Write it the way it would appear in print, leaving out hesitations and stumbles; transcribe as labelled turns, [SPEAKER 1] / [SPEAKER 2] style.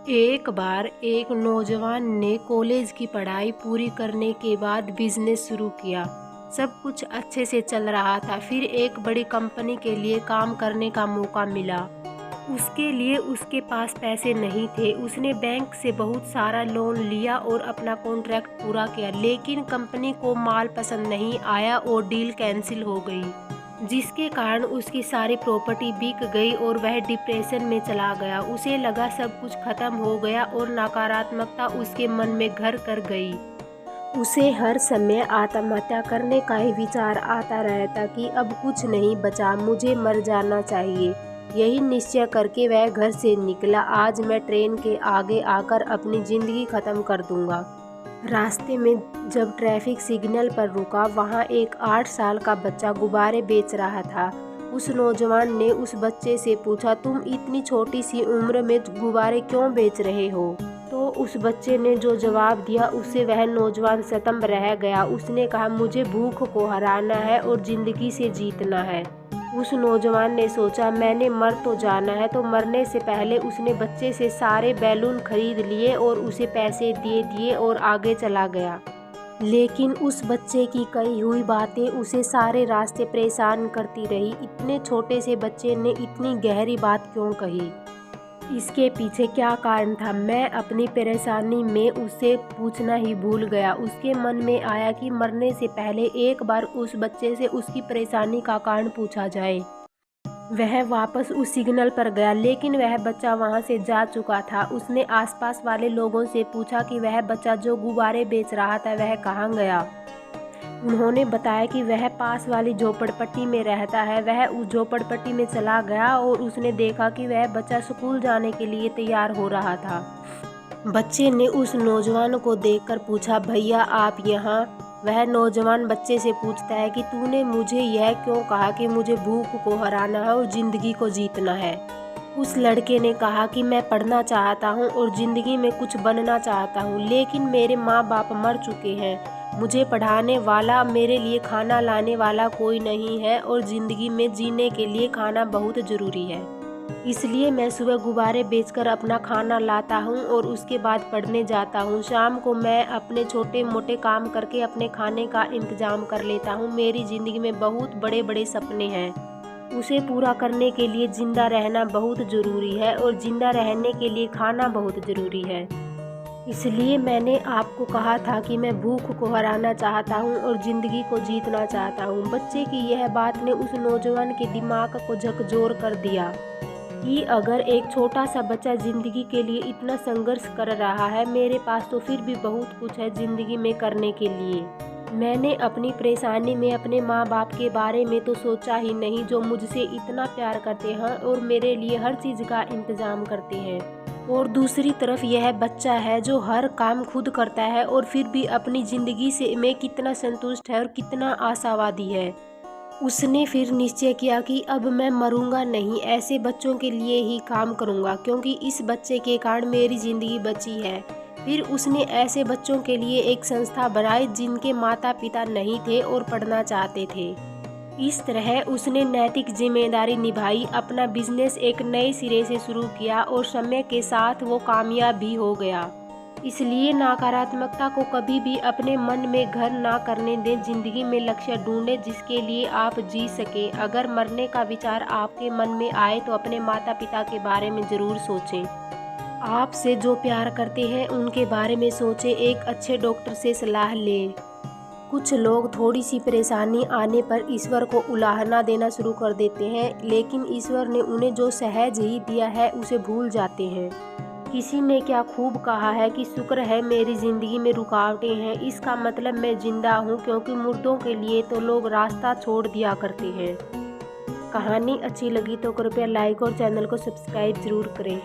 [SPEAKER 1] एक बार एक नौजवान ने कॉलेज की पढ़ाई पूरी करने के बाद बिजनेस शुरू किया। सब कुछ अच्छे से चल रहा था। फिर एक बड़ी कंपनी के लिए काम करने का मौका मिला। उसके लिए उसके पास पैसे नहीं थे। उसने बैंक से बहुत सारा लोन लिया और अपना कॉन्ट्रैक्ट पूरा किया, लेकिन कंपनी को माल पसंद नहीं आया और डील कैंसिल हो गई, जिसके कारण उसकी सारी प्रॉपर्टी बिक गई और वह डिप्रेशन में चला गया। उसे लगा सब कुछ खत्म हो गया और नकारात्मकता उसके मन में घर कर गई। उसे हर समय आत्महत्या करने का ही विचार आता रहता कि अब कुछ नहीं बचा, मुझे मर जाना चाहिए। यही निश्चय करके वह घर से निकला, आज मैं ट्रेन के आगे आकर अपनी जिंदगी खत्म कर दूंगा। रास्ते में जब ट्रैफिक सिग्नल पर रुका, वहाँ एक 8 साल का बच्चा गुब्बारे बेच रहा था। उस नौजवान ने उस बच्चे से पूछा, तुम इतनी छोटी सी उम्र में गुब्बारे क्यों बेच रहे हो? तो उस बच्चे ने जो जवाब दिया, उससे वह नौजवान स्तंभ रह गया। उसने कहा, मुझे भूख को हराना है और ज़िंदगी से जीतना है। उस नौजवान ने सोचा, मैंने मर तो जाना है। तो मरने से पहले उसने बच्चे से सारे बैलून खरीद लिए और उसे पैसे दे दिए और आगे चला गया। लेकिन उस बच्चे की कही हुई बातें उसे सारे रास्ते परेशान करती रही। इतने छोटे से बच्चे ने इतनी गहरी बात क्यों कही? इसके पीछे क्या कारण था? मैं अपनी परेशानी में उससे पूछना ही भूल गया। उसके मन में आया कि मरने से पहले एक बार उस बच्चे से उसकी परेशानी का कारण पूछा जाए। वह वापस उस सिग्नल पर गया, लेकिन वह बच्चा वहां से जा चुका था। उसने आसपास वाले लोगों से पूछा कि वह बच्चा जो गुब्बारे बेच रहा था वह कहाँ गया। उन्होंने बताया कि वह पास वाली झोपड़पट्टी में रहता है। वह उस झोपड़पट्टी में चला गया और उसने देखा कि वह बच्चा स्कूल जाने के लिए तैयार हो रहा था। बच्चे ने उस नौजवान को देखकर पूछा, भैया आप यहाँ? वह नौजवान बच्चे से पूछता है कि तूने मुझे यह क्यों कहा कि मुझे भूख को हराना है और ज़िंदगी को जीतना है? उस लड़के ने कहा कि मैं पढ़ना चाहता हूँ और ज़िंदगी में कुछ बनना चाहता हूँ, लेकिन मेरे माँ बाप मर चुके हैं। मुझे पढ़ाने वाला, मेरे लिए खाना लाने वाला कोई नहीं है और ज़िंदगी में जीने के लिए खाना बहुत ज़रूरी है। इसलिए मैं सुबह गुब्बारे बेचकर अपना खाना लाता हूँ और उसके बाद पढ़ने जाता हूँ। शाम को मैं अपने छोटे मोटे काम करके अपने खाने का इंतज़ाम कर लेता हूँ। मेरी ज़िंदगी में बहुत बड़े बड़े सपने हैं। उसे पूरा करने के लिए ज़िंदा रहना बहुत ज़रूरी है और ज़िंदा रहने के लिए खाना बहुत ज़रूरी है। इसलिए मैंने आपको कहा था कि मैं भूख को हराना चाहता हूँ और ज़िंदगी को जीतना चाहता हूँ। बच्चे की यह बात ने उस नौजवान के दिमाग को झकझोर कर दिया कि अगर एक छोटा सा बच्चा ज़िंदगी के लिए इतना संघर्ष कर रहा है, मेरे पास तो फिर भी बहुत कुछ है ज़िंदगी में करने के लिए। मैंने अपनी परेशानी में अपने माँ बाप के बारे में तो सोचा ही नहीं, जो मुझसे इतना प्यार करते हैं और मेरे लिए हर चीज़ का इंतज़ाम करते हैं। और दूसरी तरफ यह बच्चा है जो हर काम खुद करता है और फिर भी अपनी ज़िंदगी से में कितना संतुष्ट है और कितना आशावादी है। उसने फिर निश्चय किया कि अब मैं मरूंगा नहीं, ऐसे बच्चों के लिए ही काम करूंगा, क्योंकि इस बच्चे के कारण मेरी ज़िंदगी बची है। फिर उसने ऐसे बच्चों के लिए एक संस्था बनाई जिनके माता पिता नहीं थे और पढ़ना चाहते थे। इस तरह उसने नैतिक जिम्मेदारी निभाई, अपना बिजनेस एक नए सिरे से शुरू किया और समय के साथ वो कामयाब भी हो गया। इसलिए नकारात्मकता को कभी भी अपने मन में घर ना करने दें। जिंदगी में लक्ष्य ढूंढें जिसके लिए आप जी सकें। अगर मरने का विचार आपके मन में आए तो अपने माता पिता के बारे में ज़रूर सोचें। आपसे जो प्यार करते हैं उनके बारे में सोचें। एक अच्छे डॉक्टर से सलाह लें। कुछ लोग थोड़ी सी परेशानी आने पर ईश्वर को उलाहना देना शुरू कर देते हैं, लेकिन ईश्वर ने उन्हें जो सहज ही दिया है उसे भूल जाते हैं। किसी ने क्या खूब कहा है कि शुक्र है मेरी ज़िंदगी में रुकावटें हैं, इसका मतलब मैं जिंदा हूँ, क्योंकि मुर्दों के लिए तो लोग रास्ता छोड़ दिया करते हैं। कहानी अच्छी लगी तो कृपया लाइक और चैनल को सब्सक्राइब ज़रूर करें।